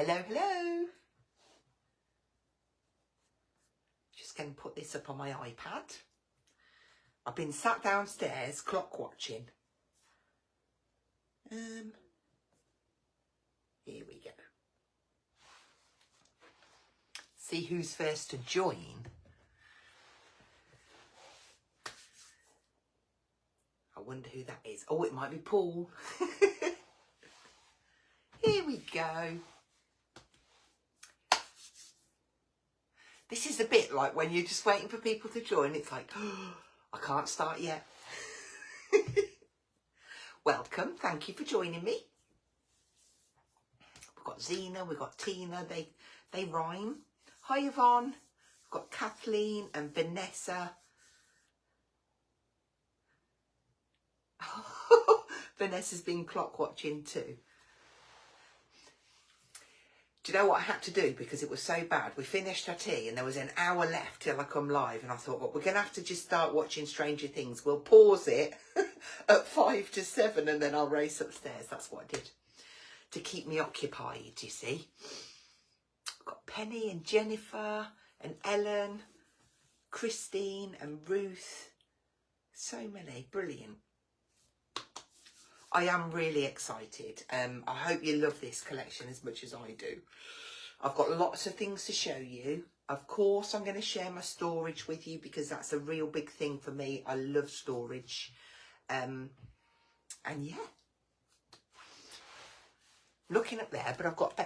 Hello, hello. Just going to put this up on my iPad. I've been sat downstairs clock watching. Here we go. See who's first to join. I wonder who that is. Oh, it might be Paul. Here we go. This is a bit like when you're just waiting for people to join. It's like, oh, I can't start yet. Welcome. Thank you for joining me. We've got Zena. We've got Tina. They rhyme. Hi, Yvonne. We've got Kathleen and Vanessa. Vanessa's been clock watching too. Do you know what I had to do? Because it was so bad. We finished our tea and there was an hour left till I come live. And I thought, well, we're going to have to just start watching Stranger Things. We'll pause it at 5 to 7 and then I'll race upstairs. That's what I did to keep me occupied, you see. I've got Penny and Jennifer and Ellen, Christine and Ruth. So many. Brilliant. I am really excited. I hope you love this collection as much as I do. I've got lots of things to show you. Of course, I'm going to share my storage with you because that's a real big thing for me. I love storage. And yeah. Looking up there, but I've got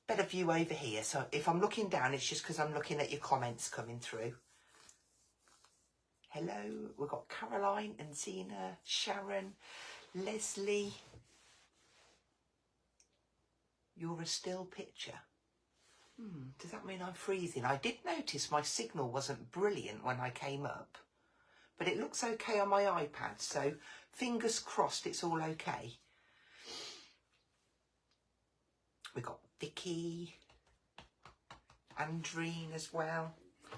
better view over here. So if I'm looking down, it's just because I'm looking at your comments coming through. Hello. We've got Caroline and Zena, Sharon, Leslie, you're a still picture. Does that mean I'm freezing? I did notice my signal wasn't brilliant when I came up, but it looks okay on my iPad, so fingers crossed it's all okay. We've got Vicky, Andreen as well.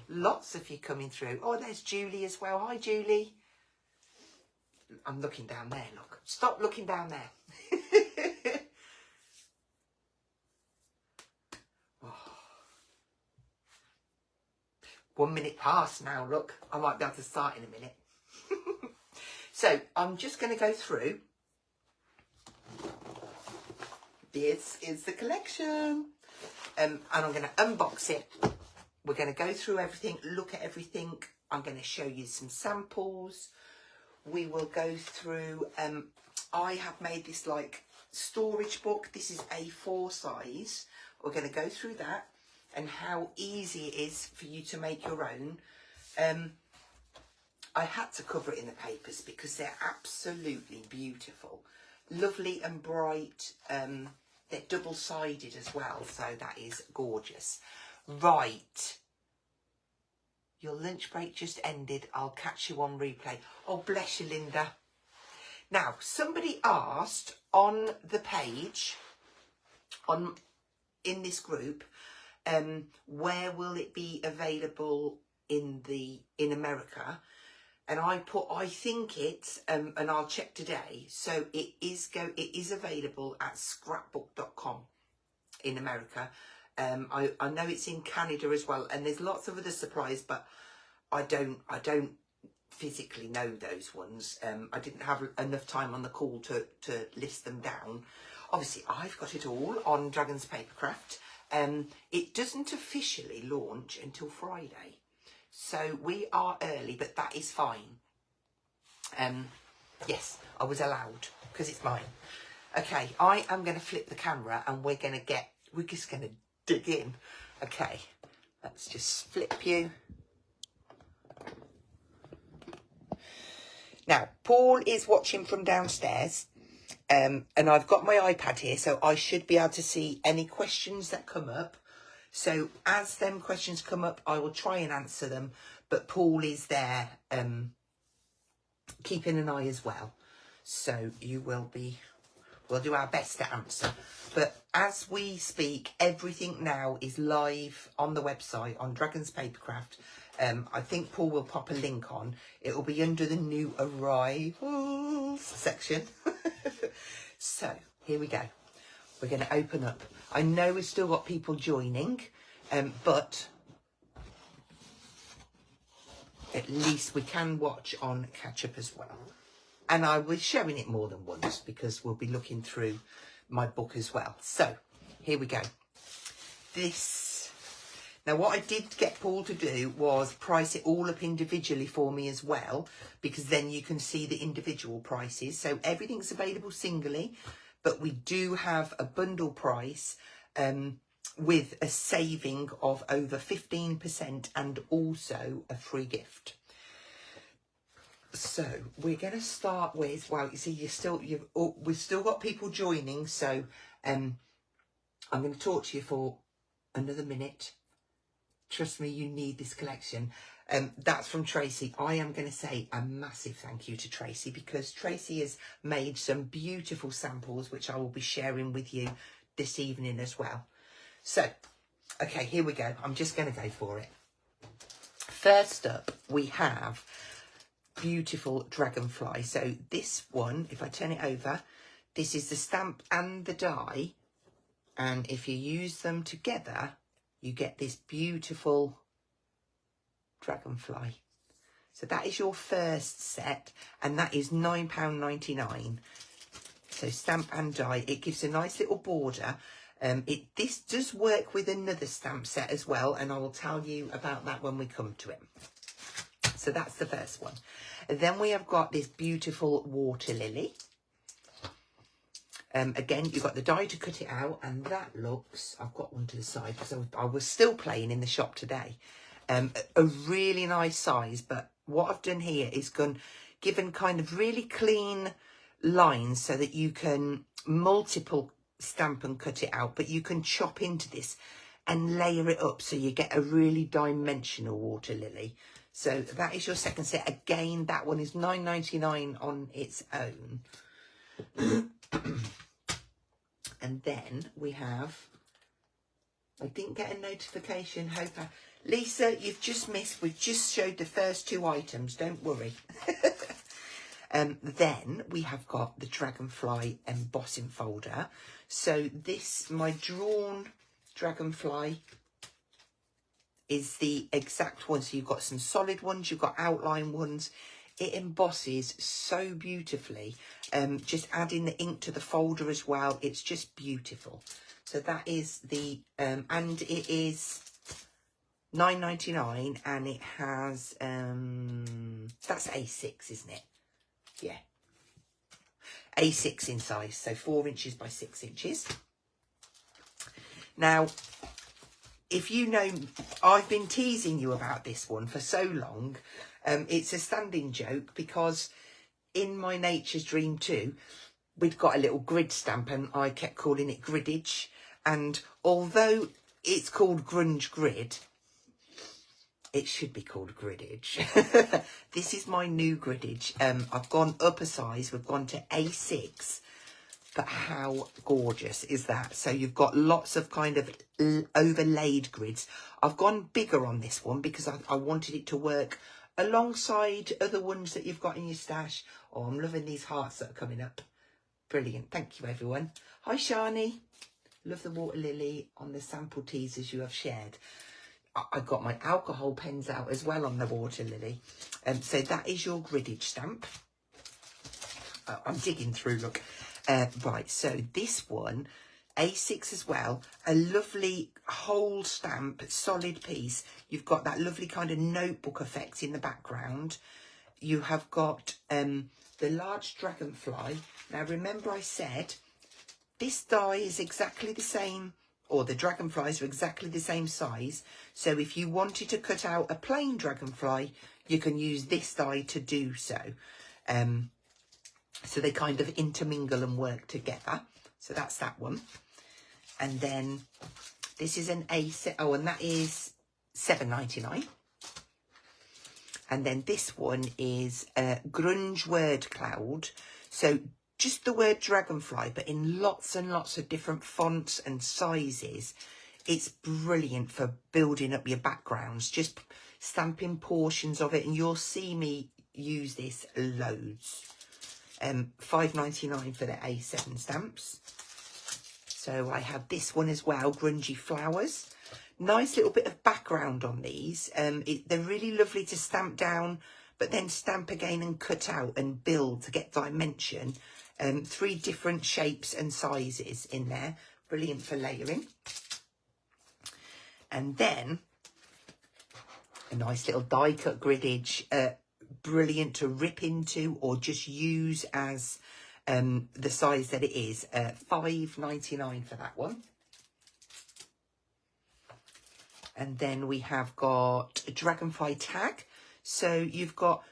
Lots of you coming through. Oh, there's Julie as well. Hi, Julie. I'm looking down there, look. Stop looking down there. Oh. 1 minute past now, look. I might be able to start in a minute. So, I'm just going to go through. This is the collection. And I'm going to unbox it. We're going to go through everything, look at everything. I'm going to show you some samples. We will go through, I have made this like storage book. This is A4 size. We're going to go through that and how easy it is for you to make your own. I had to cover it in the papers because they're absolutely beautiful. Lovely and bright. They're double-sided as well, so that is gorgeous. Right. Your lunch break just ended. I'll catch you on replay. Oh, bless you, Linda. Now, somebody asked on the page, in this group, where will it be available in America? And I put, I think it's, and I'll check today. So it is available at scrapbook.com in America. I know it's in Canada as well, and there's lots of other suppliers, but I don't physically know those ones. I didn't have enough time on the call to list them down. Obviously, I've got it all on Dragon's Papercraft. It doesn't officially launch until Friday, so we are early, but that is fine. Yes, I was allowed because it's mine. Okay, I am going to flip the camera, and we're just going to dig in. Okay, let's just flip you. Now, Paul is watching from downstairs, and I've got my iPad here, so I should be able to see any questions that come up. So as them questions come up, I will try and answer them, but Paul is there keeping an eye as well. So we'll do our best to answer. But as we speak, everything now is live on the website, on Dragon's Papercraft. I think Paul will pop a link on. It will be under the new arrivals section. So, here we go. we're going to open up. I know we've still got people joining, but at least we can watch on catch up as well. And I was showing it more than once because we'll be looking through my book as well. So here we go. Now what I did get Paul to do was price it all up individually for me as well, because then you can see the individual prices. So everything's available singly, but we do have a bundle price with a saving of over 15% and also a free gift. So we're going to start with, well, you see, we've still got people joining. So I'm going to talk to you for another minute. Trust me, you need this collection. That's from Tracy. I am going to say a massive thank you to Tracy, because Tracy has made some beautiful samples, which I will be sharing with you this evening as well. So, okay, here we go. I'm just going to go for it. First up, we have beautiful dragonfly. So this one, if I turn it over, this is the stamp and the die. And if you use them together, you get this beautiful dragonfly. So that is your first set, and that is £9.99. So stamp and die. It gives a nice little border. This does work with another stamp set as well, and I will tell you about that when we come to it. So that's the first one. And then we have got this beautiful water lily. Again, you've got the die to cut it out, and that looks, I've got one to the side because I was still playing in the shop today. A really nice size, but what I've done here is given kind of really clean lines so that you can multiple stamp and cut it out, but you can chop into this and layer it up so you get a really dimensional water lily. So that is your second set. Again, that one is £9.99 on its own. And then we have, I didn't get a notification. Lisa, you've just missed. We've just showed the first two items. Don't worry. Then we have got the dragonfly embossing folder. So this, my drawn dragonfly, is the exact one. So you've got some solid ones, you've got outline ones. It embosses so beautifully. Just adding the ink to the folder as well. It's just beautiful. So that is the, and it is £9.99, and it has, that's A6, isn't it? Yeah. A6 in size, so 4 inches by 6 inches. Now, if you know, I've been teasing you about this one for so long. It's a standing joke because in my Nature's Dream 2, we'd got a little grid stamp and I kept calling it griddage. And although it's called grunge grid, it should be called griddage. This is my new griddage. I've gone up a size. We've gone to A6. But how gorgeous is that? So you've got lots of kind of overlaid grids. I've gone bigger on this one because I wanted it to work alongside other ones that you've got in your stash. Oh, I'm loving these hearts that are coming up. Brilliant. Thank you, everyone. Hi, Shani. Love the water lily on the sample teasers you have shared. I've got my alcohol pens out as well on the water lily. So that is your griddage stamp. I'm digging through, look. Right, so this one, A6 as well, a lovely whole stamp, solid piece. You've got that lovely kind of notebook effect in the background. You have got the large dragonfly. Now, remember I said this die is exactly the same, or the dragonflies are exactly the same size. So if you wanted to cut out a plain dragonfly, you can use this die to do so. So they kind of intermingle and work together. So that's that one. And then this is an A7. Oh, and that is £7.99. And then this one is grunge word cloud. So just the word dragonfly, but in lots and lots of different fonts and sizes. It's brilliant for building up your backgrounds, just stamping portions of it. And you'll see me use this loads. £5.99 for the A7 stamps. So I have this one as well, Grungy Flowers. Nice little bit of background on these. They're really lovely to stamp down, but then stamp again and cut out and build to get dimension. 3 different shapes and sizes in there. Brilliant for layering. And then a nice little die cut griddage. Brilliant to rip into or just use as the size that it is. $5.99 for that one. And then we have got a dragonfly tag. So you've got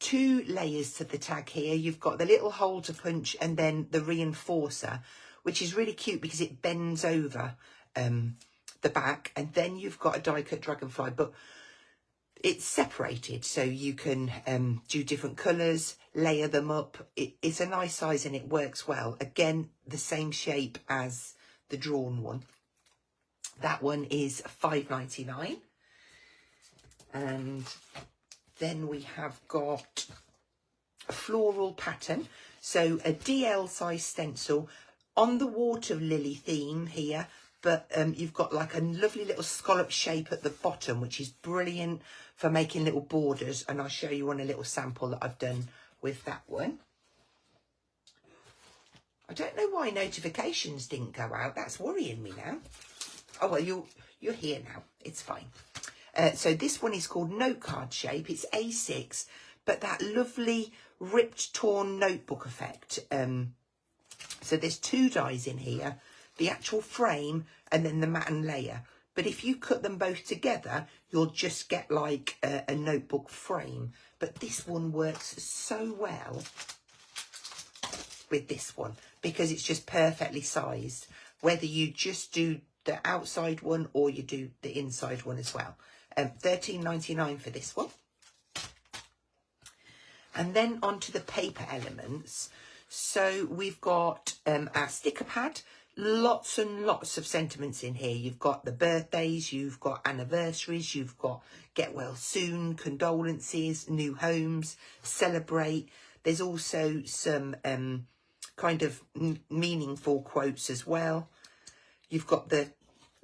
2 layers to the tag here. You've got the little hole to punch and then the reinforcer, which is really cute because it bends over the back. And then you've got a die cut dragonfly, but it's separated so you can do different colours, layer them up. It's a nice size and it works well. Again, the same shape as the drawn one. That one is $5.99. And then we have got a floral pattern. So a DL size stencil on the water lily theme here. But you've got like a lovely little scallop shape at the bottom, which is brilliant for making little borders. And I'll show you on a little sample that I've done with that one. I don't know why notifications didn't go out. That's worrying me now. Oh, well, you're here now. It's fine. So this one is called note card shape. It's A6, but that lovely ripped, torn notebook effect. So there's 2 dies in here, the actual frame and then the matten layer. But if you cut them both together, you'll just get like a notebook frame. But this one works so well with this one because it's just perfectly sized, whether you just do the outside one or you do the inside one as well. $13.99 for this one. And then onto the paper elements. So we've got our sticker pad. Lots and lots of sentiments in here. You've got the birthdays, you've got anniversaries, you've got get well soon, condolences, new homes, celebrate. There's also some kind of meaningful quotes as well. You've got the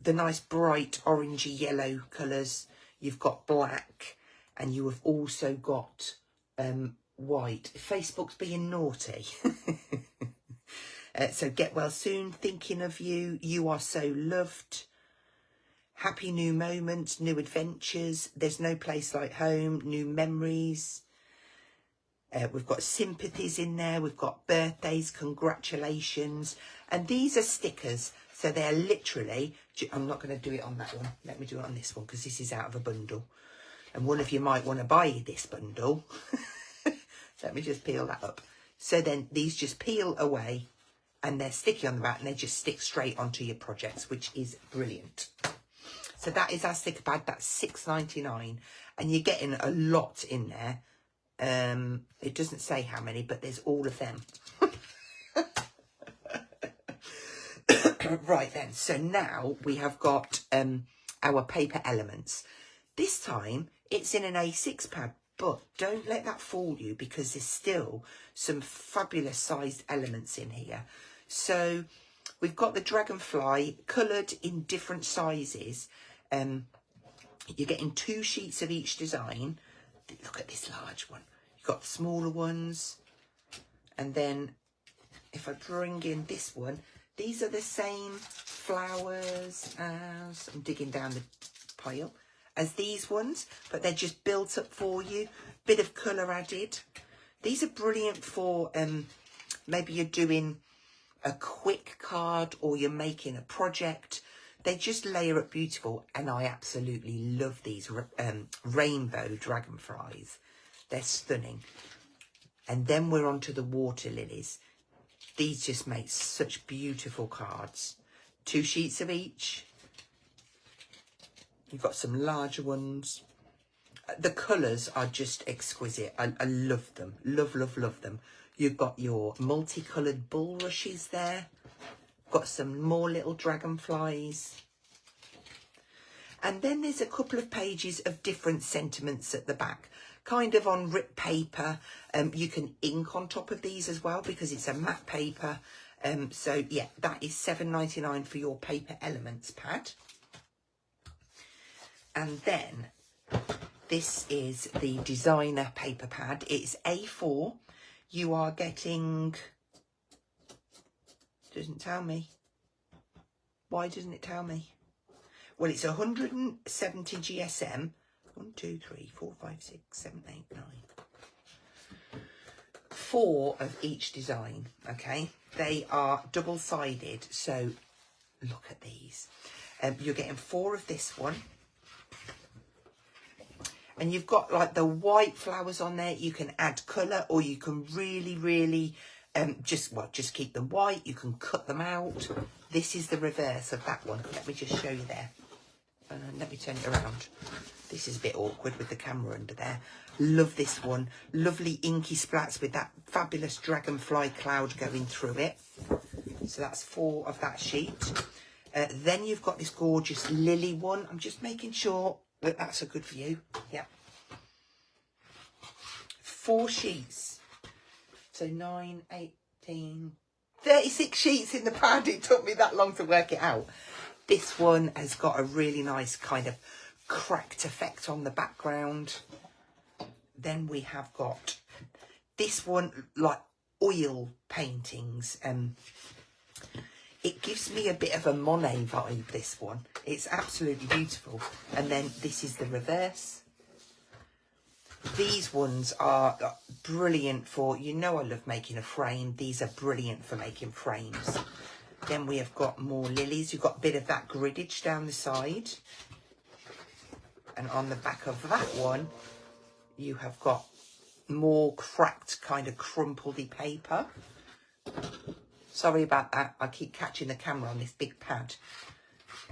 nice bright orangey yellow colours. You've got black, and you have also got white. Facebook's being naughty. So get well soon, thinking of you, you are so loved, happy new moments, new adventures, there's no place like home, new memories. We've got sympathies in there, we've got birthdays, congratulations, and these are stickers. So they're literally, I'm not going to do it on that one. Let me do it on this one because this is out of a bundle. And one of you might want to buy this bundle. Let me just peel that up. So then these just peel away and they're sticky on the back and they just stick straight onto your projects, which is brilliant. So that is our sticker pad. That's $6.99 and you're getting a lot in there. It doesn't say how many, but there's all of them. Right then, so now we have got our paper elements. This time it's in an A6 pad, but don't let that fool you because there's still some fabulous sized elements in here. So we've got the dragonfly coloured in different sizes. You're getting 2 sheets of each design. Look at this large one. You've got the smaller ones. And then if I bring in this one, these are the same flowers as, I'm digging down the pile, as these ones, but they're just built up for you. Bit of colour added. These are brilliant for maybe you're doing a quick card or you're making a project. They just layer up beautiful, and I absolutely love these rainbow dragonflies. They're stunning. And then we're on to the water lilies. These just make such beautiful cards. 2 sheets of each. You've got some larger ones. The colours are just exquisite. I love them. Love, love, love them. You've got your multicoloured bulrushes there. Got some more little dragonflies. And then there's a couple of pages of different sentiments at the back. Kind of on ripped paper. You can ink on top of these as well because it's a matte paper. So yeah, that is £7.99 for your Paper Elements pad. And then this is the designer paper pad. It's A4. You are getting, doesn't tell me. Why doesn't it tell me? Well, it's 170 GSM. 1, 2, 3, 4, 5, 6, 7, 8, 9. 4 of each design, okay? They are double-sided, so look at these. You're getting 4 of this one. And you've got like the white flowers on there. You can add colour, or you can really just keep them white. You can cut them out. This is the reverse of that one. Let me just show you there. Let me turn it around. This is a bit awkward with the camera under there. Love this one. Lovely inky splats with that fabulous dragonfly cloud going through it. So that's 4 of that sheet. Then you've got this gorgeous lily one. I'm just making sure that that's a good view. Yeah. 4 sheets. So 9, 18, 36 sheets in the pad. It took me that long to work it out. This one has got a really nice kind of cracked effect on the background. Then we have got this one, like oil paintings. It gives me a bit of a Monet vibe, this one. It's absolutely beautiful. And then this is the reverse. These ones are brilliant for, you know I love making a frame. These are brilliant for making frames. Then we have got more lilies. You've got a bit of that griddage down the side. And on the back of that one, you have got more cracked, kind of crumpledy paper. Sorry about that. I keep catching the camera on this big pad.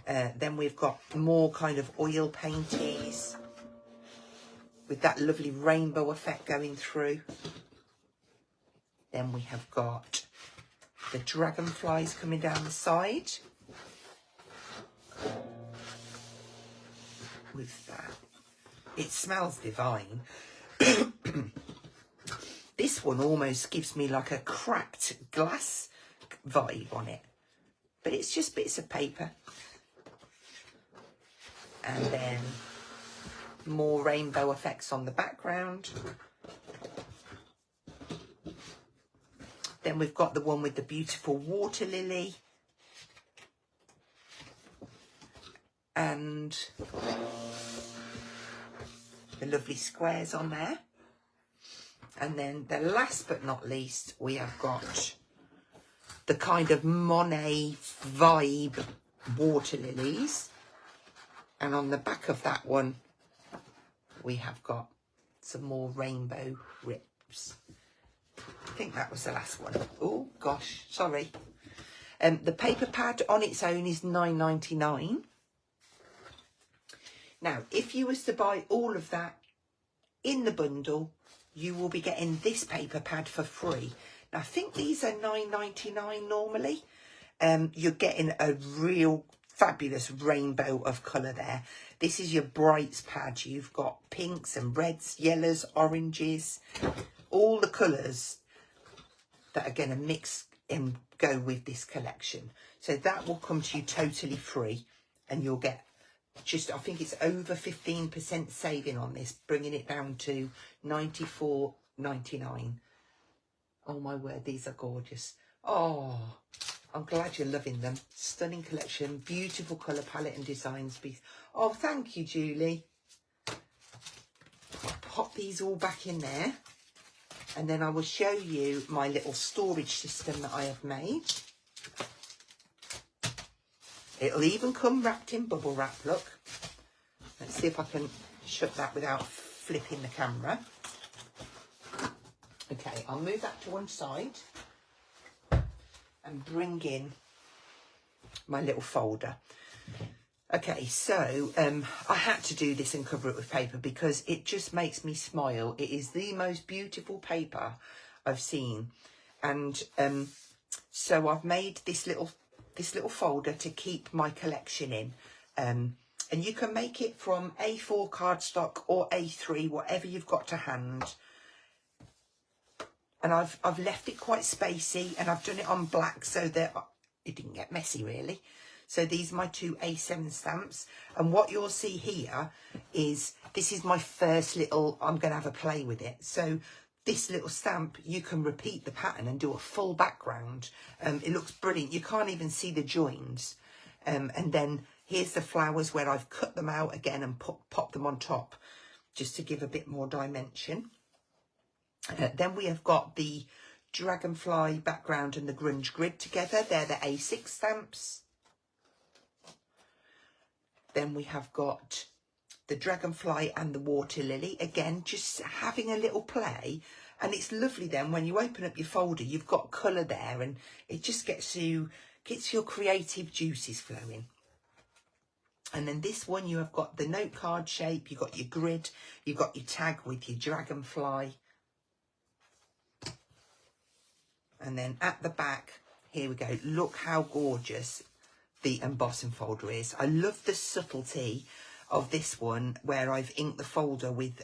Then we've got more kind of oil painties with that lovely rainbow effect going through. Then we have got the dragonflies coming down the side with that. It smells divine. This one almost gives me like a cracked glass vibe on it, but it's just bits of paper. And then more rainbow effects on the background. Then we've got the one with the beautiful water lily. And the lovely squares on there. And then the last but not least, we have got the kind of Monet vibe water lilies. And on the back of that one, we have got some more rainbow rips. I think that was the last one. Oh, gosh, sorry. The paper pad on its own is £9.99. Now, if you was to buy all of that in the bundle, you will be getting this paper pad for free. Now, I think these are £9.99 normally. You're getting a real fabulous rainbow of colour there. This is your brights pad. You've got pinks and reds, yellows, oranges, all the colours that are going to mix and go with this collection. So that will come to you totally free, and you'll get just, I think it's over 15% saving on this, bringing it down to £94.99. Oh my word, these are gorgeous. Oh, I'm glad you're loving them. Stunning collection, beautiful colour palette and designs. Oh, thank you, Julie. I'll pop these all back in there, and then I will show you my little storage system that I have made. It'll even come wrapped in bubble wrap, look. Let's see if I can shut that without flipping the camera. Okay, I'll move that to one side and bring in my little folder. Okay, so I had to do this and cover it with paper because it just makes me smile. It is the most beautiful paper I've seen. And so I've made this little folder to keep my collection in. And you can make it from A4 cardstock or A3, whatever you've got to hand. And I've left it quite spacey, and I've done it on black so that it didn't get messy really. So these are my 2 A7 stamps, and what you'll see here is, this is my first little, I'm going to have a play with it. So this little stamp, you can repeat the pattern and do a full background. It looks brilliant. You can't even see the joins. And then here's the flowers where I've cut them out again and pop them on top, just to give a bit more dimension. Then we have got the dragonfly background and the grunge grid together. They're the A6 stamps. Then we have got the dragonfly and the water lily. Again, just having a little play. And it's lovely then when you open up your folder, you've got colour there, and it just gets your creative juices flowing. And then this one, you have got the note card shape, you've got your grid, you've got your tag with your dragonfly. And then at the back, here we go. Look how gorgeous the embossing folder is. I love the subtlety of this one, where I've inked the folder with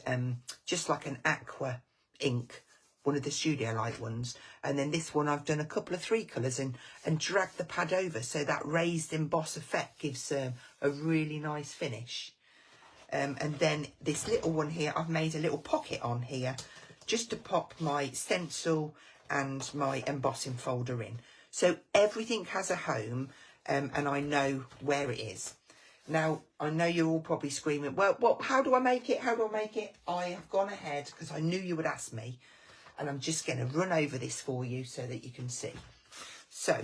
just like an aqua ink, one of the Studio Light ones. And then this one I've done a couple of 3 colours and dragged the pad over, so that raised emboss effect gives a really nice finish. And then this little one here, I've made a little pocket on here just to pop my stencil and my embossing folder in. So everything has a home, and I know where it is. Now, I know you're all probably screaming, well, how do I make it? How do I make it? I have gone ahead, because I knew you would ask me, and I'm just going to run over this for you so that you can see. So,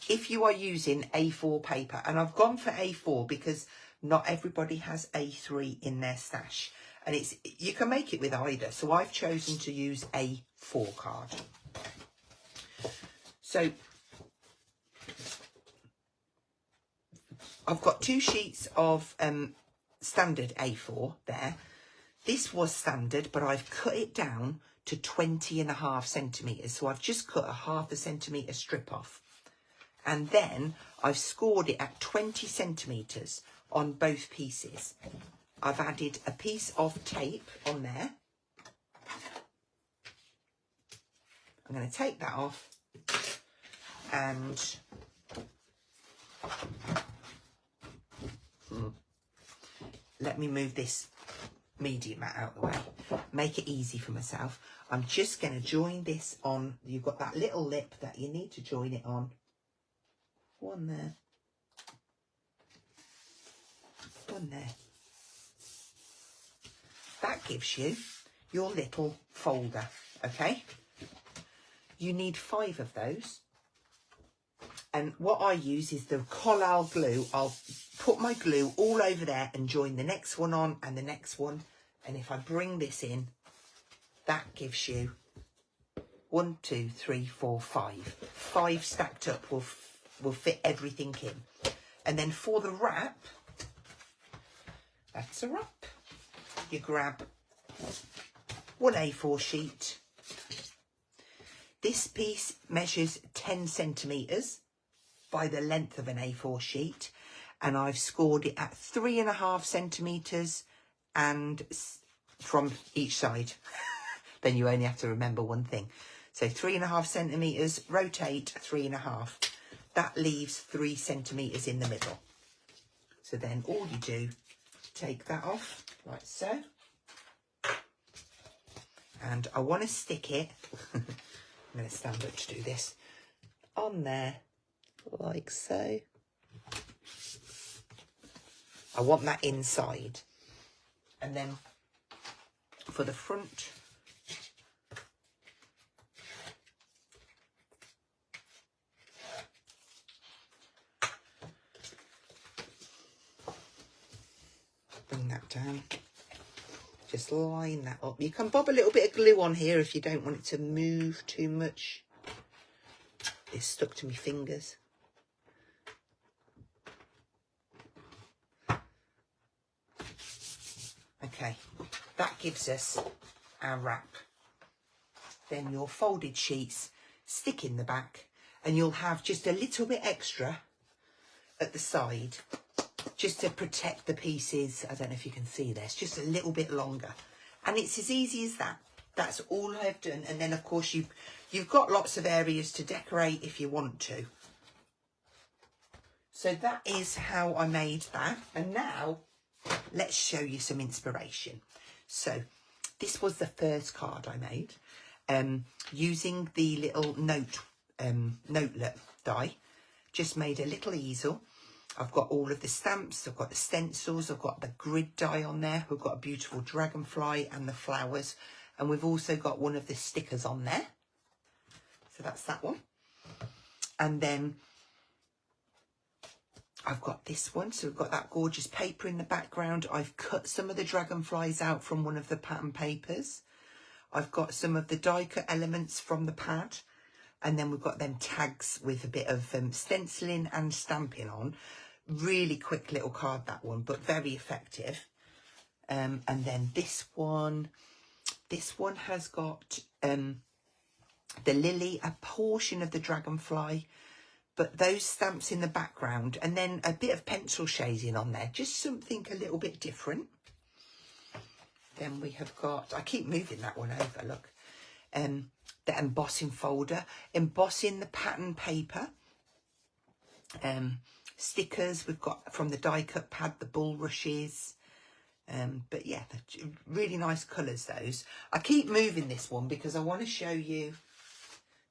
if you are using A4 paper, and I've gone for A4 because not everybody has A3 in their stash, and you can make it with either. So I've chosen to use A4 card. So I've got 2 sheets of standard A4 there. This was standard, but I've cut it down to 20.5 centimetres. So I've just cut a 0.5 centimetre strip off. And then I've scored it at 20 centimetres on both pieces. I've added a piece of tape on there. I'm going to take that off, and let me move this medium mat out of the way, make it easy for myself. I'm just going to join this on. You've got that little lip that you need to join it on. One there. One there. That gives you your little folder, okay? You need 5 of those. And what I use is the collal glue. I'll put my glue all over there and join the next one on and the next one. And if I bring this in, that gives you 1, 2, 3, 4, 5. 5 stacked up will fit everything in. And then for the wrap, that's a wrap. You grab 1 A4 sheet. This piece measures 10 centimetres by the length of an A4 sheet, and I've scored it at 3.5 centimetres and from each side. Then you only have to remember one thing. So 3.5 centimetres, rotate 3.5. That leaves 3 centimetres in the middle. So then all you do, take that off like so. And I want to stick it, I'm going to stand up to do this, on there like so. I want that inside. And then for the front, bring that down. Just line that up. You can bob a little bit of glue on here if you don't want it to move too much. It's stuck to my fingers. Okay, that gives us our wrap. Then your folded sheets stick in the back, and you'll have just a little bit extra at the side, just to protect the pieces. I don't know if you can see this, just a little bit longer. And it's as easy as that. that's all I've done. And then, of course, you've got lots of areas to decorate if you want to. So that is how I made that. And now let's show you some inspiration. So this was the first card I made, using the little notelet die. Just made a little easel. I've got all of the stamps, I've got the stencils, I've got the grid die on there. We've got a beautiful dragonfly and the flowers. And we've also got one of the stickers on there. So that's that one. And then I've got this one. So we've got that gorgeous paper in the background. I've cut some of the dragonflies out from one of the pattern papers. I've got some of the die cut elements from the pad. And then we've got them tags with a bit of stenciling and stamping on. Really quick little card, that one, but very effective. And then this one has got the lily, a portion of the dragonfly, but those stamps in the background, and then a bit of pencil shading on there, just something a little bit different. Then we have got, I keep moving that one over, look, the embossing folder, embossing the pattern paper, stickers we've got from the die cut pad, the bulrushes, but yeah, really nice colours those. I keep moving this one because I want to show you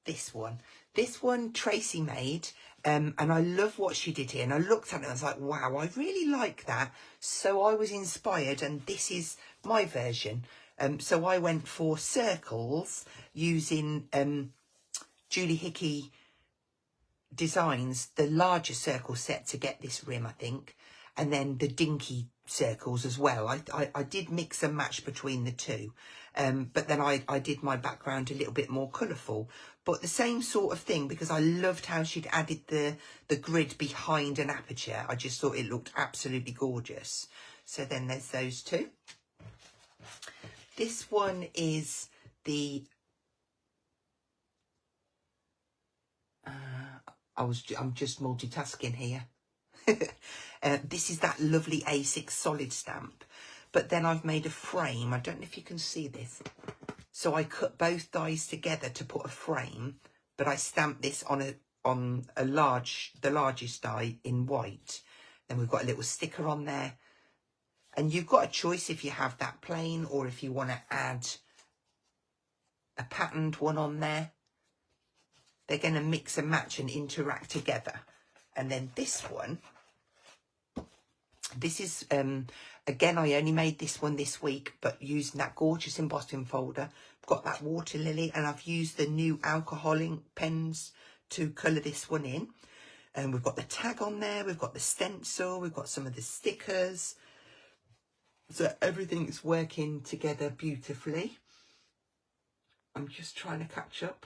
this one. This one Tracy made, and I love what she did here. And I looked at it and I was like, wow, I really like that. So I was inspired, and this is my version. So I went for circles using Julie Hickey Designs, the larger circle set to get this rim, I think. And then the dinky circles as well. I did mix and match between the two. But then I did my background a little bit more colourful. But the same sort of thing, because I loved how she'd added the grid behind an aperture. I just thought it looked absolutely gorgeous. So then there's those two. This one is the... I'm just multitasking here. This is that lovely A6 solid stamp. But then I've made a frame. I don't know if you can see this. So I cut both dies together to put a frame, but I stamped this on the largest die in white. Then we've got a little sticker on there. And you've got a choice if you have that plain or if you want to add a patterned one on there. They're going to mix and match and interact together. And then this one, this is, again, I only made this one this week, but using that gorgeous embossing folder. I've got that water lily, and I've used the new alcohol ink pens to colour this one in. And we've got the tag on there, we've got the stencil, we've got some of the stickers. So everything's working together beautifully. I'm just trying to catch up.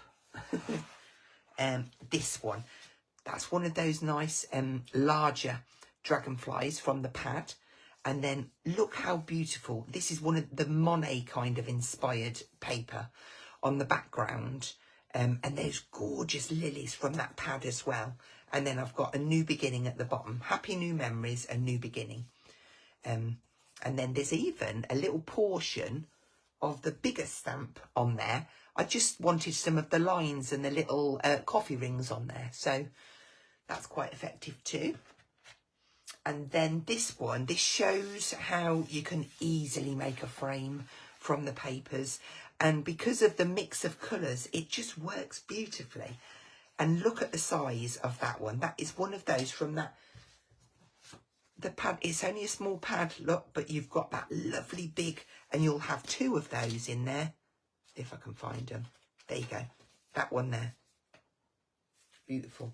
This one, that's one of those nice larger dragonflies from the pad. And then look how beautiful. This is one of the Monet kind of inspired paper on the background. And there's gorgeous lilies from that pad as well. And then I've got a new beginning at the bottom. Happy new memories, a new beginning. And then there's even a little portion of the bigger stamp on there. I just wanted some of the lines and the little coffee rings on there. So that's quite effective too. And then this one, this shows how you can easily make a frame from the papers. And because of the mix of colours, it just works beautifully. And look at the size of that one. That is one of those from that. The pad, it's only a small pad, look, but you've got that lovely big, and you'll have two of those in there. If I can find them. There you go. That one there. Beautiful.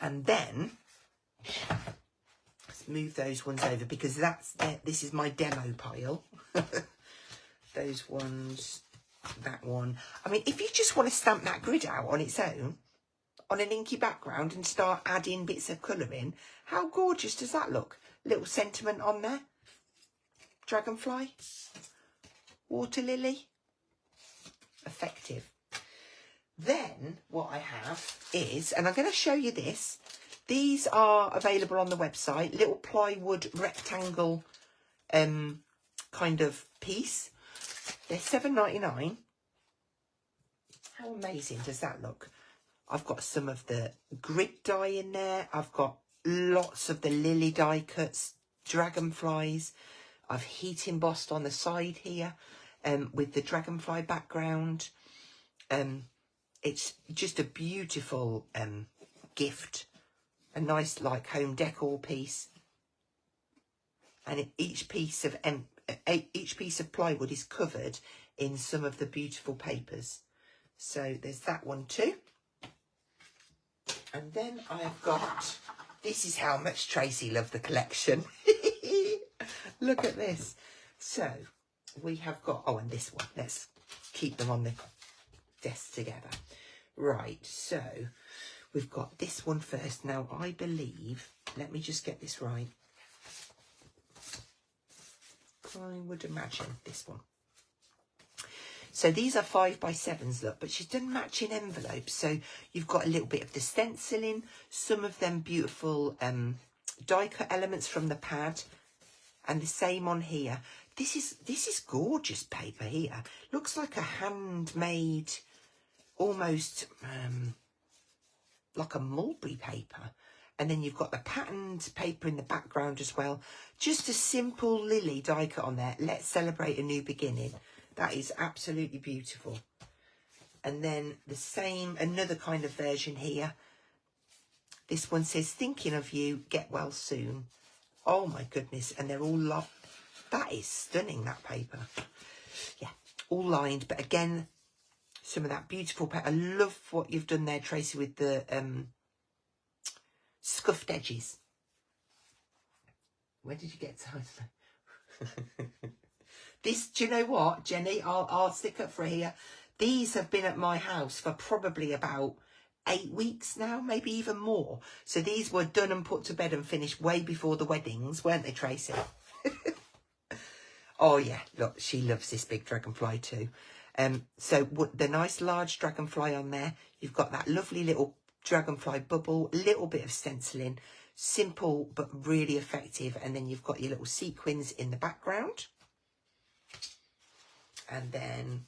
And then, let's move those ones over because this is my demo pile. Those ones, that one. I mean, if you just want to stamp that grid out on its own, on an inky background and start adding bits of colour in, how gorgeous does that look? Little sentiment on there. Dragonfly. Water lily. Effective. Then what I have is, and I'm going to show you this. These are available on the website. Little plywood rectangle kind of piece. They're $7.99. How amazing does that look? I've got some of the grid dye in there. I've got lots of the lily die cuts, dragonflies. I've heat embossed on the side here with the dragonfly background. It's just a beautiful gift. A nice like home decor piece. And each piece of plywood is covered in some of the beautiful papers. So there's that one too. And then I've got, this is how much Tracy loved the collection. Look at this. So we have got, oh, and this one. Let's keep them on the desk together. Right, so we've got this one first. Now, I believe, let me just get this right. I would imagine this one. So these are 5x7s, look, but she's done matching envelopes. So you've got a little bit of the stenciling, some of them beautiful die cut elements from the pad, and the same on here. This is gorgeous paper here. Looks like a handmade, almost like a mulberry paper. And then you've got the patterned paper in the background as well. Just a simple lily die cut on there. Let's celebrate a new beginning. That is absolutely beautiful. And then the same, another kind of version here. This one says, thinking of you, get well soon. Oh my goodness. And they're all loved. That is stunning, that paper. Yeah, all lined. But again, some of that beautiful paper. I love what you've done there, Tracy, with the scuffed edges. Where did you get time? This, do you know what, Jenny? I'll stick up for here. These have been at my house for probably about 8 weeks now, maybe even more. So these were done and put to bed and finished way before the weddings, weren't they, Tracy? Oh yeah, look, she loves this big dragonfly too. So the nice large dragonfly on there. You've got that lovely little dragonfly bubble, little bit of stenciling, simple but really effective. And then you've got your little sequins in the background. And then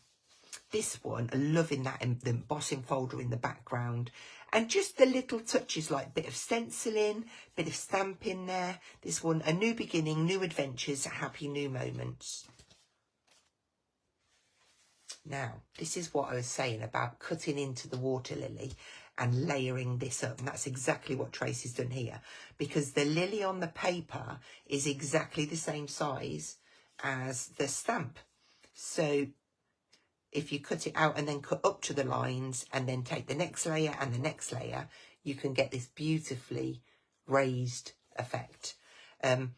this one, loving that, the embossing folder in the background. And just the little touches like bit of stenciling, bit of stamping there. This one, a new beginning, new adventures, happy new moments. Now, this is what I was saying about cutting into the water lily and layering this up. And that's exactly what Tracy's done here. Because the lily on the paper is exactly the same size as the stamp. So if you cut it out and then cut up to the lines and then take the next layer and the next layer, you can get this beautifully raised effect. And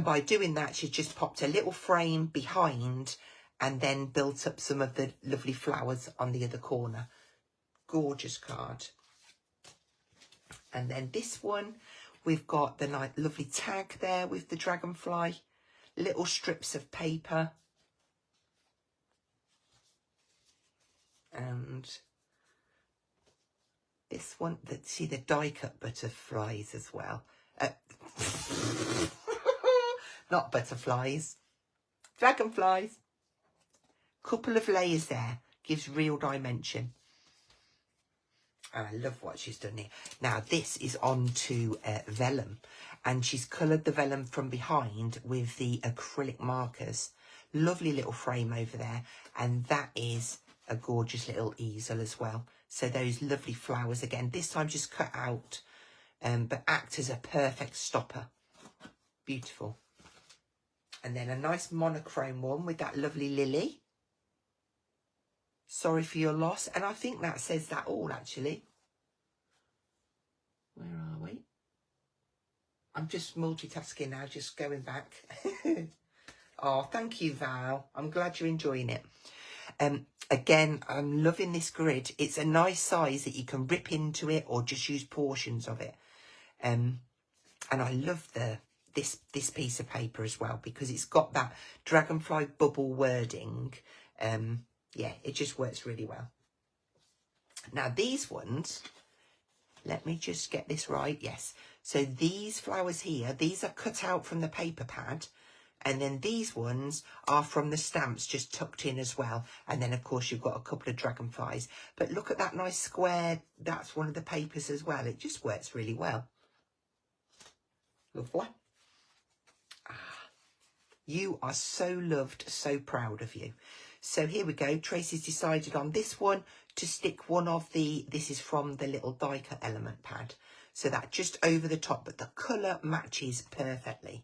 by doing that, she's just popped a little frame behind and then built up some of the lovely flowers on the other corner. Gorgeous card. And then this one, we've got the nice lovely tag there with the dragonfly, little strips of paper. And this one, see the die cut butterflies as well. Not butterflies, dragonflies. Couple of layers there, gives real dimension. And I love what she's done here. Now this is on to vellum, and she's coloured the vellum from behind with the acrylic markers. Lovely little frame over there, and that is a gorgeous little easel as well. So those lovely flowers again, this time just cut out, but act as a perfect stopper. Beautiful. And then a nice monochrome one with that lovely lily. Sorry for your loss. And I think that says that all, actually. Where are we? I'm just multitasking now, just going back. Oh, thank you, Val. I'm glad you're enjoying it. Again, I'm loving this grid. It's a nice size that you can rip into it or just use portions of it. And I love this piece of paper as well, because it's got that dragonfly bubble wording. Yeah, it just works really well. Now these ones, let me just get this right. Yes. So these flowers here, these are cut out from the paper pad. And then these ones are from the stamps, just tucked in as well. And then, of course, you've got a couple of dragonflies. But look at that nice square. That's one of the papers as well. It just works really well. Lovely. You are so loved, so proud of you. So here we go. Tracy's decided on this one to stick one of the, this is from the little die cut element pad. So that just over the top, but the colour matches perfectly.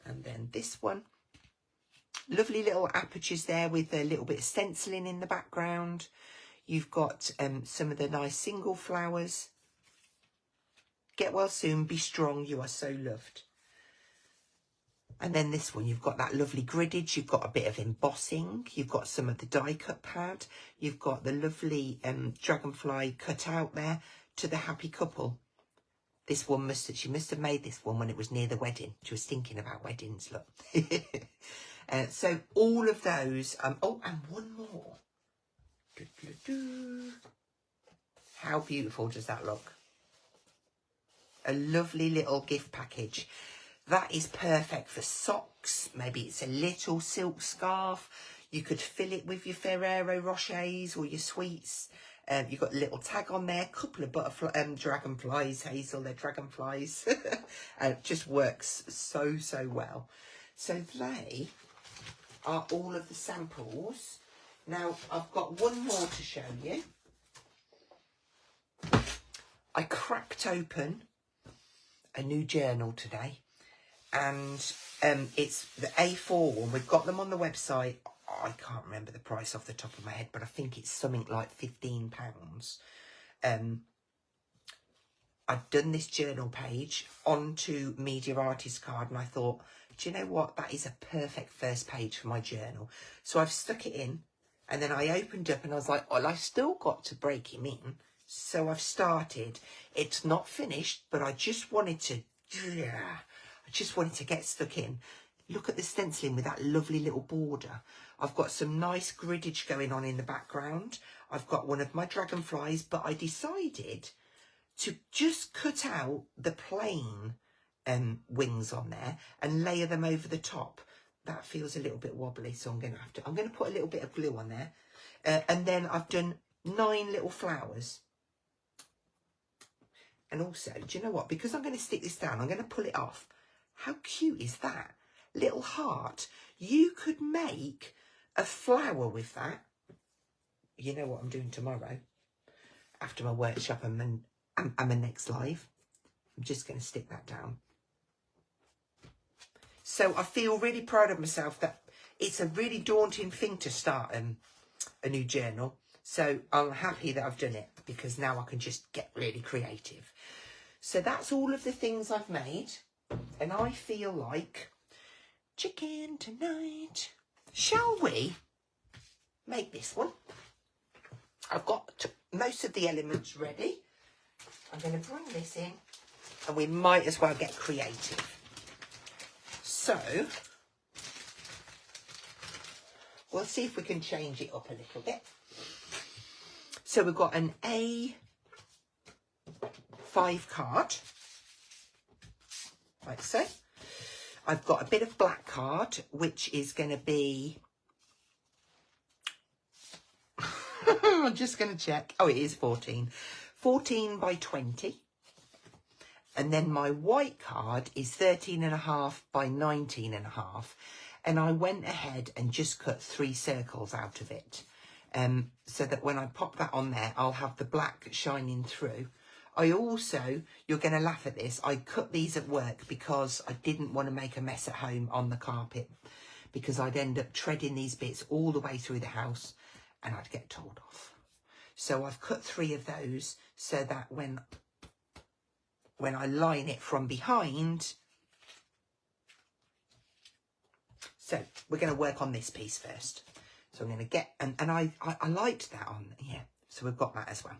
And then this one. Lovely little apertures there with a little bit of stenciling in the background. You've got some of the nice single flowers. Get well soon, be strong, you are so loved. And then this one, you've got that lovely griddage, you've got a bit of embossing, you've got some of the die cut pad, you've got the lovely dragonfly cut out there to the happy couple. This one she must have made this one when it was near the wedding. She was thinking about weddings, look. So all of those, oh, and one more. How beautiful does that look? A lovely little gift package. That is perfect for socks. Maybe it's a little silk scarf. You could fill it with your Ferrero Rochers or your sweets. You've got a little tag on there. A couple of dragonflies, Hazel, they're dragonflies. And it just works so, so well. So they are all of the samples. Now, I've got one more to show you. I cracked open a new journal today. And it's the A4 one. We've got them on the website. I can't remember the price off the top of my head, but I think it's something like £15. I've done this journal page onto Media Artist Card, and I thought, do you know what? That is a perfect first page for my journal. So I've stuck it in, and then I opened up, and I was like, well, I've still got to break him in. So I've started. It's not finished, but I just wanted to, get stuck in. Look at the stenciling with that lovely little border. I've got some nice griddage going on in the background. I've got one of my dragonflies, but I decided to just cut out the plain wings on there and layer them over the top. That feels a little bit wobbly, so I'm going to put a little bit of glue on there. And then I've done 9 little flowers. And also, do you know what? Because I'm going to stick this down, I'm going to pull it off. How cute is that? Little heart. You could make a flower with that. You know what I'm doing tomorrow? After my workshop and my next live. I'm just going to stick that down. So I feel really proud of myself that it's a really daunting thing to start a new journal. So I'm happy that I've done it because now I can just get really creative. So that's all of the things I've made. And I feel like chicken tonight. Shall we make this one? I've got most of the elements ready. I'm going to bring this in and we might as well get creative. So we'll see if we can change it up a little bit. So we've got an A5 card, like so. I've got a bit of black card, which is going to be, I'm just going to check. Oh, it is 14 by 20. And then my white card is 13.5 by 19.5. And I went ahead and just cut 3 circles out of it. So that when I pop that on there, I'll have the black shining through. I also, you're going to laugh at this, I cut these at work because I didn't want to make a mess at home on the carpet, because I'd end up treading these bits all the way through the house and I'd get told off. So I've cut 3 of those so that when I line it from behind. So we're going to work on this piece first. So I'm going to get, and I liked that on, yeah. So we've got that as well.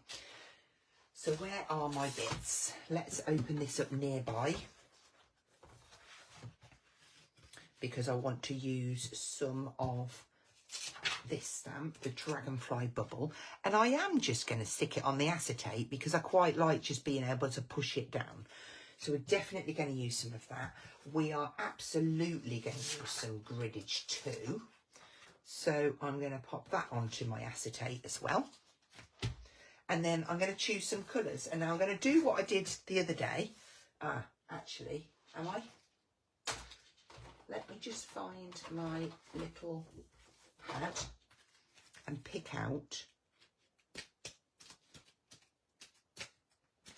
So where are my bits? Let's open this up nearby, because I want to use some of this stamp, the Dragonfly Bubble. And I am just going to stick it on the acetate because I quite like just being able to push it down. So we're definitely going to use some of that. We are absolutely going to use some griddage too. So I'm going to pop that onto my acetate as well. And then I'm going to choose some colours. And now I'm going to do what I did the other day. Actually, am I? Let me just find my little pad and pick out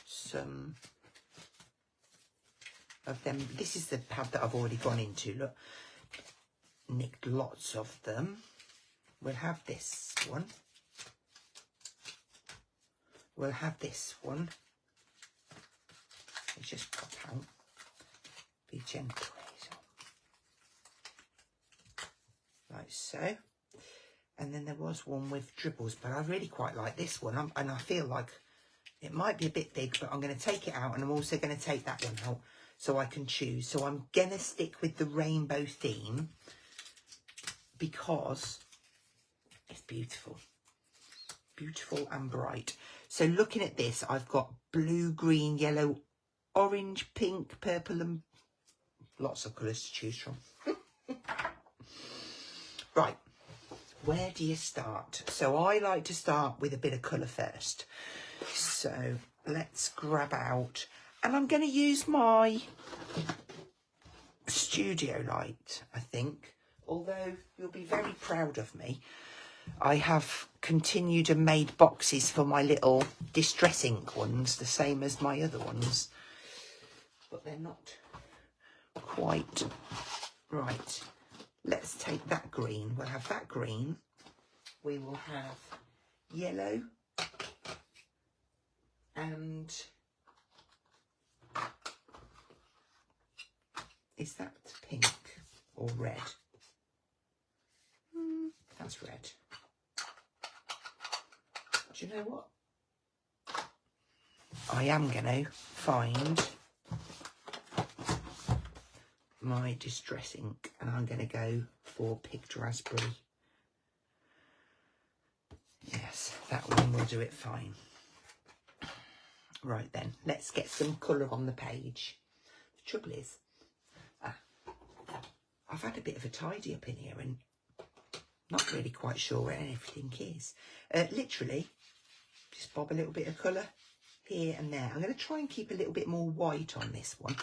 some of them. This is the pad that I've already gone into. Look, nicked lots of them. We'll have this one. We'll have this one. Let's just pop out. Be gentle. Like so. And then there was one with dribbles, but I really quite like this one. And I feel like it might be a bit big, but I'm going to take it out, and I'm also going to take that one out so I can choose. So I'm going to stick with the rainbow theme because it's beautiful. Beautiful and bright. So looking at this, I've got blue, green, yellow, orange, pink, purple, and lots of colours to choose from. Right, where do you start? So I like to start with a bit of colour first. So let's grab out, and I'm going to use my studio light, I think, although you'll be very proud of me. I have continued and made boxes for my little distress ink ones, the same as my other ones, but they're not quite right. Let's take that green. We'll have that green. We will have yellow and is that pink or red? That's red. Do you know what? I am going to find my distress ink, and I'm going to go for picked raspberry. Yes, that one will do it fine. Right then, let's get some colour on the page. The trouble is, I've had a bit of a tidy up in here and not really quite sure where everything is. Literally, just bob a little bit of colour here and there. I'm going to try and keep a little bit more white on this one.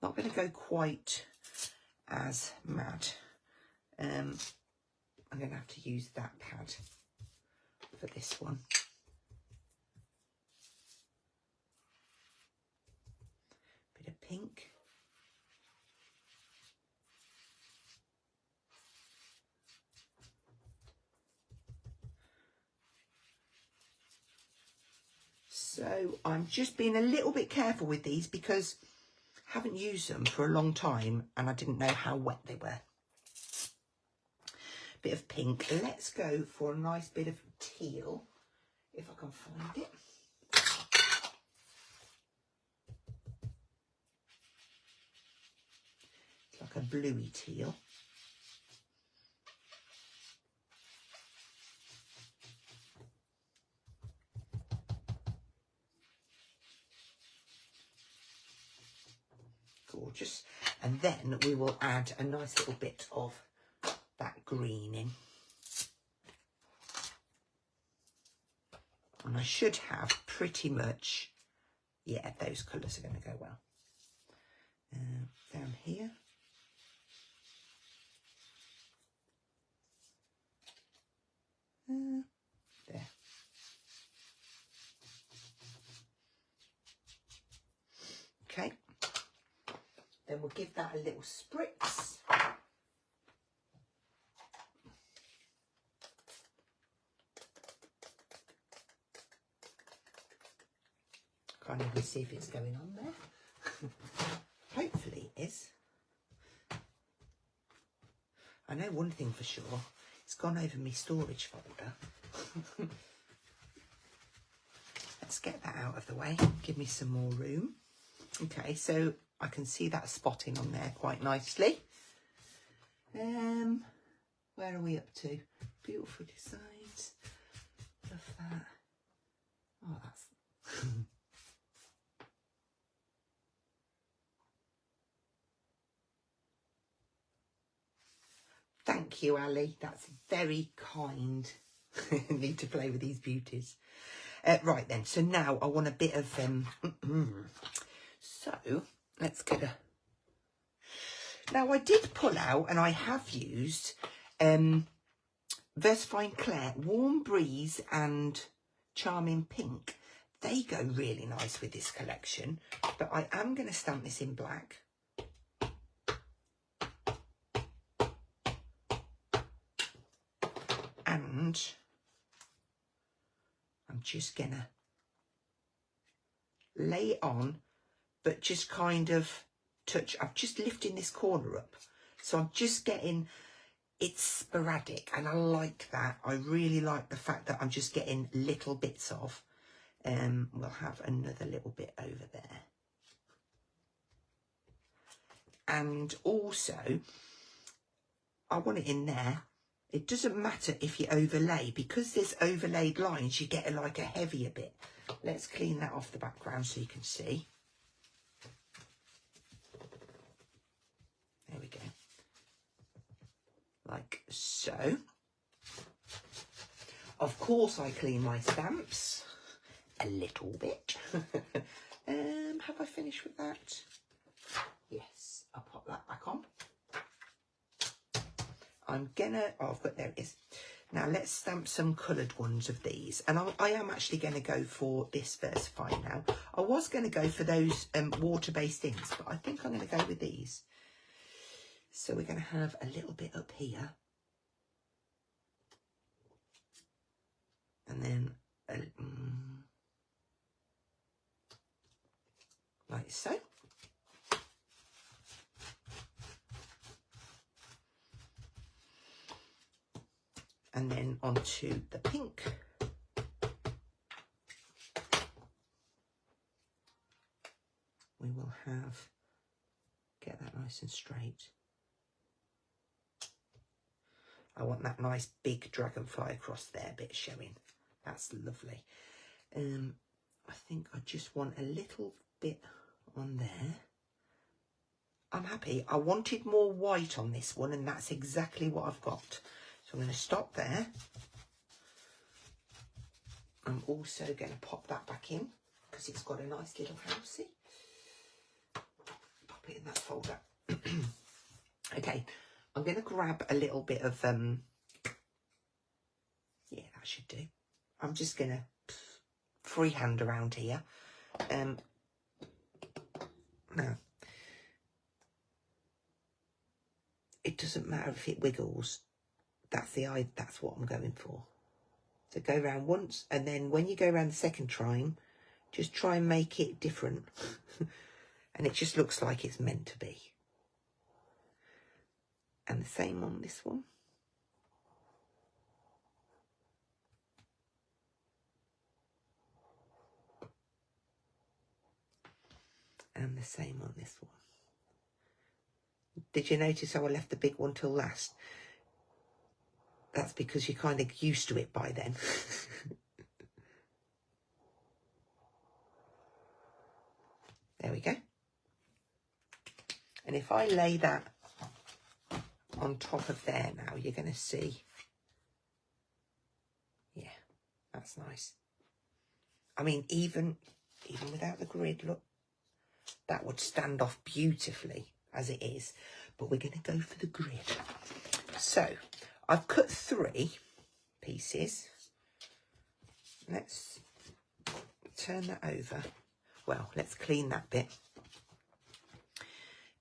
Not going to go quite as mad. I'm going to have to use that pad for this one. Bit of pink. So I'm just being a little bit careful with these because I haven't used them for a long time and I didn't know how wet they were. Bit of pink. Let's go for a nice bit of teal, if I can find it. It's like a bluey teal. Gorgeous. And then we will add a nice little bit of that green in. And I should have pretty much, yeah, those colours are going to go well. Down here. There. Okay. Then we'll give that a little spritz. Can't even see if it's going on there. Hopefully it is. I know one thing for sure. It's gone over my storage folder. Let's get that out of the way. Give me some more room. Okay, so I can see that spotting on there quite nicely. Where are we up to? Beautiful designs. Love that. Oh, that's... Thank you, Ali. That's very kind. Need to play with these beauties. Right then, so now I want a bit of so let's get a. Now I did pull out, and I have used Versafine Claire, Warm Breeze and Charming Pink. They go really nice with this collection, but I am going to stamp this in black. And I'm just going to lay it on, but just kind of touch. I'm just lifting this corner up. So I'm just getting, it's sporadic, and I like that. I really like the fact that I'm just getting little bits of. We'll have another little bit over there. And also, I want it in there. It doesn't matter if you overlay, because there's overlaid lines, you get like a heavier bit. Let's clean that off the background so you can see. There we go. Like so. Of course I clean my stamps a little bit. Have I finished with that? Yes, I'll pop that back on. I'm gonna, oh, I've got, there it is. Now let's stamp some coloured ones of these. And I am actually going to go for this Versafine now. I was going to go for those water-based inks, but I think I'm going to go with these. So we're going to have a little bit up here. And then, like so. And then onto the pink. We will have, get that nice and straight. I want that nice big dragonfly across there bit showing. That's lovely. I think I just want a little bit on there. I'm happy. I wanted more white on this one, and that's exactly what I've got. So I'm going to stop there. I'm also going to pop that back in because it's got a nice little housey. Pop it in that folder. Okay, I'm going to grab a little bit of, yeah, that should do. I'm just going to freehand around here. Now, it doesn't matter if it wiggles. That's what I'm going for. So go around once, and then when you go around the second time, just try and make it different. And it just looks like it's meant to be. And the same on this one. And the same on this one. Did you notice how I left the big one till last? That's because you're kind of used to it by then. There we go. And if I lay that on top of there now, you're going to see. Yeah, that's nice. I mean, even without the grid, look, that would stand off beautifully as it is. But we're going to go for the grid. So I've cut 3 pieces. Let's turn that over. Well, let's clean that bit.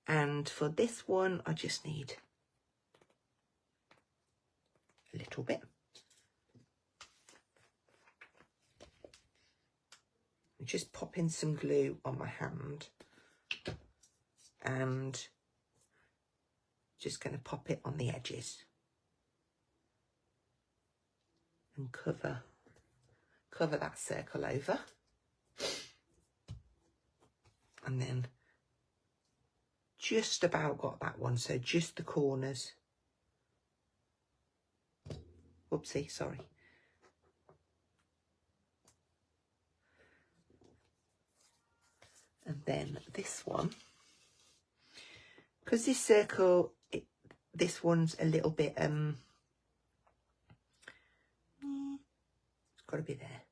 And for this one, I just need a little bit. Just pop in some glue on my hand. And just going to pop it on the edges. And cover that circle over. And then just about got that one, so just the corners. Whoopsie, sorry. And then this one, because this circle, this one's a little bit, it's got to be there.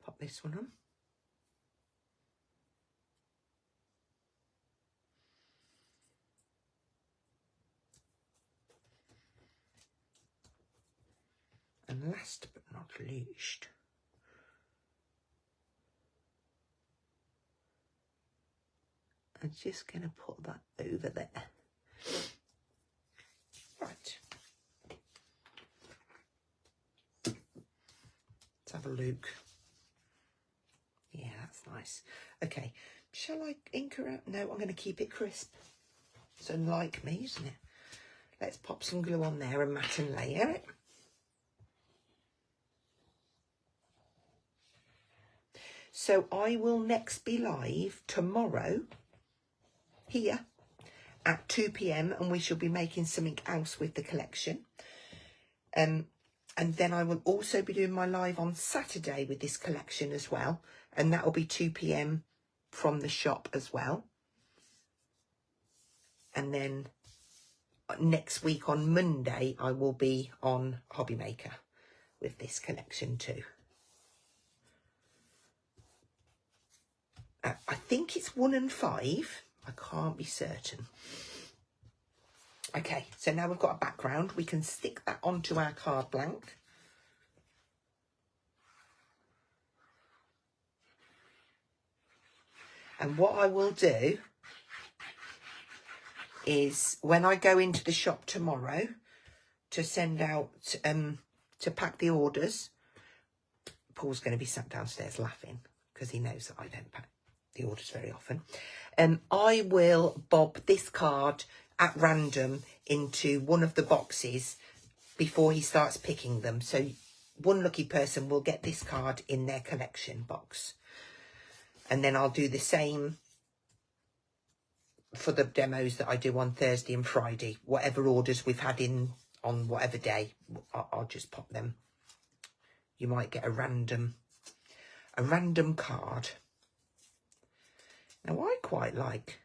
Pop this one on. And last but not least, I'm just going to put that over there. Right. Let's have a look. Yeah, that's nice. Okay, shall I ink her out? No, I'm going to keep it crisp. It's unlike me, isn't it? Let's pop some glue on there and mat and layer it. So I will next be live tomorrow here at 2 p.m. and we shall be making something else with the collection. And then I will also be doing my live on Saturday with this collection as well. And that will be 2 p.m. from the shop as well. And then next week on Monday, I will be on Hobby Maker with this collection too. I think it's 1 and 5. I can't be certain. Okay, so now we've got a background. We can stick that onto our card blank. And what I will do is when I go into the shop tomorrow to send out, to pack the orders, Paul's going to be sat downstairs laughing because he knows that I don't pack the orders very often. I will bob this card at random into one of the boxes before he starts picking them. So one lucky person will get this card in their collection box. And then I'll do the same for the demos that I do on Thursday and Friday. Whatever orders we've had in on whatever day, I'll just pop them. You might get a random card. Now I quite like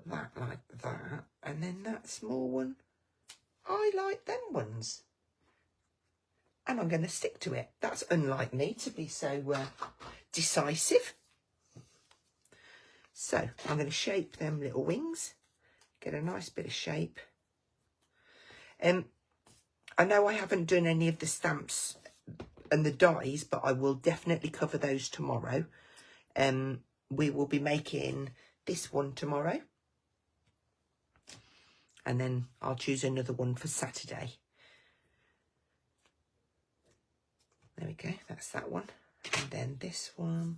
that, and then that small one. I like them ones. And I'm going to stick to it. That's unlike me to be so decisive. So I'm going to shape them little wings. Get a nice bit of shape. I know I haven't done any of the stamps and the dies, but I will definitely cover those tomorrow. We will be making this one tomorrow. And then I'll choose another one for Saturday. There we go, that's that one. And then this one.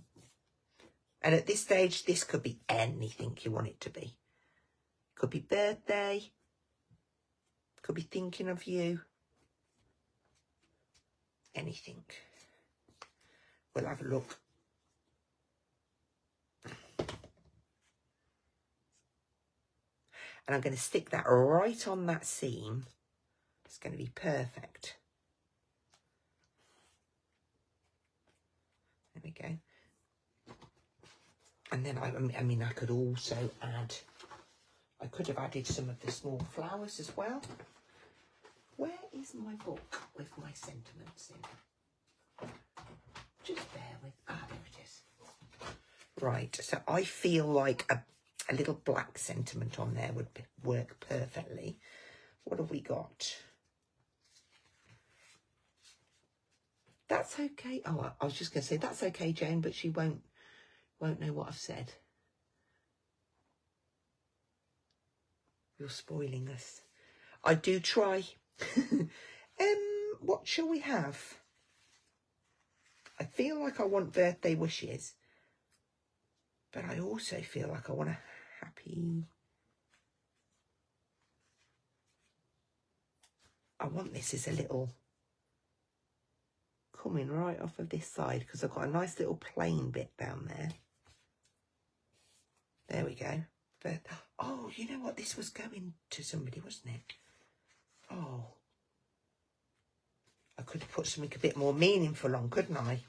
And at this stage, this could be anything you want it to be. Could be birthday. Could be thinking of you. Anything. We'll have a look. And I'm going to stick that right on that seam. It's going to be perfect. There we go. And then, I mean, I could also add, I could have added some of the small flowers as well. Where is my book with my sentiments in? Just bear with, there it is. Right, so I feel like a little black sentiment on there would work perfectly. What have we got? That's okay. Oh, I was just going to say, that's okay, Jane, but she won't know what I've said. You're spoiling us. I do try. What shall we have? I feel like I want birthday wishes, but I also feel like I want a happy... I want this as a little coming right off of this side because I've got a nice little plain bit down there. There we go. But, oh, you know what? This was going to somebody, wasn't it? Oh. I could have put something a bit more meaningful on, couldn't I?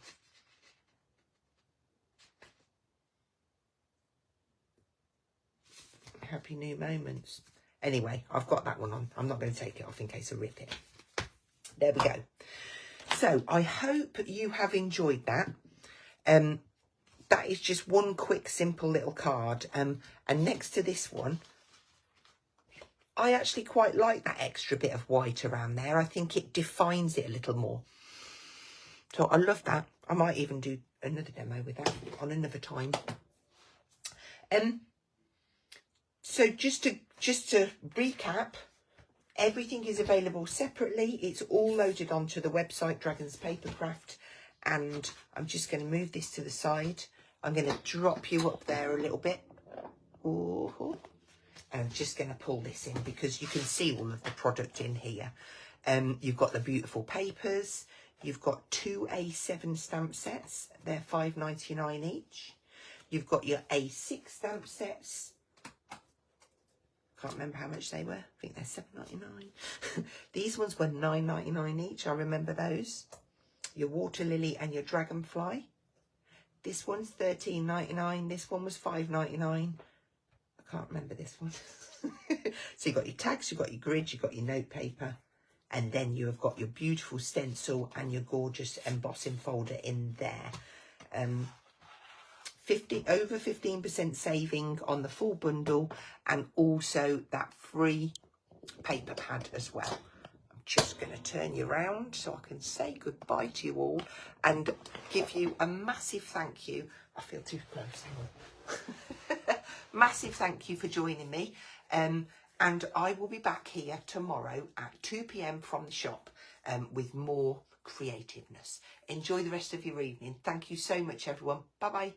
happy new moments. Anyway, I've got that one on. I'm not going to take it off in case I rip it. There we go. So I hope you have enjoyed that. That is just one quick, simple little card. And next to this one, I actually quite like that extra bit of white around there. I think it defines it a little more. So I love that. I might even do another demo with that on another time. So just to recap, everything is available separately. It's all loaded onto the website, Dragons Papercraft. And I'm just going to move this to the side. I'm going to drop you up there a little bit. Ooh. And I'm just going to pull this in because you can see all of the product in here. You've got the beautiful papers. You've got 2 A7 stamp sets. They're $5.99 each. You've got your A6 stamp sets. Can't remember how much they were. I think they're $7.99. These ones were $9.99 each. I remember those. Your water lily and your dragonfly. This one's $13.99. This one was $5.99. I can't remember this one. So you've got your tags, you've got your grid, you've got your note paper, and then you have got your beautiful stencil and your gorgeous embossing folder in there. Over 15% saving on the full bundle, and also that free paper pad as well. Just going to turn you around so I can say goodbye to you all and give you a massive thank you. I feel too close. Massive thank you for joining me. And I will be back here tomorrow at 2 p.m. from the shop with more creativeness. Enjoy the rest of your evening. Thank you so much, everyone. Bye-bye.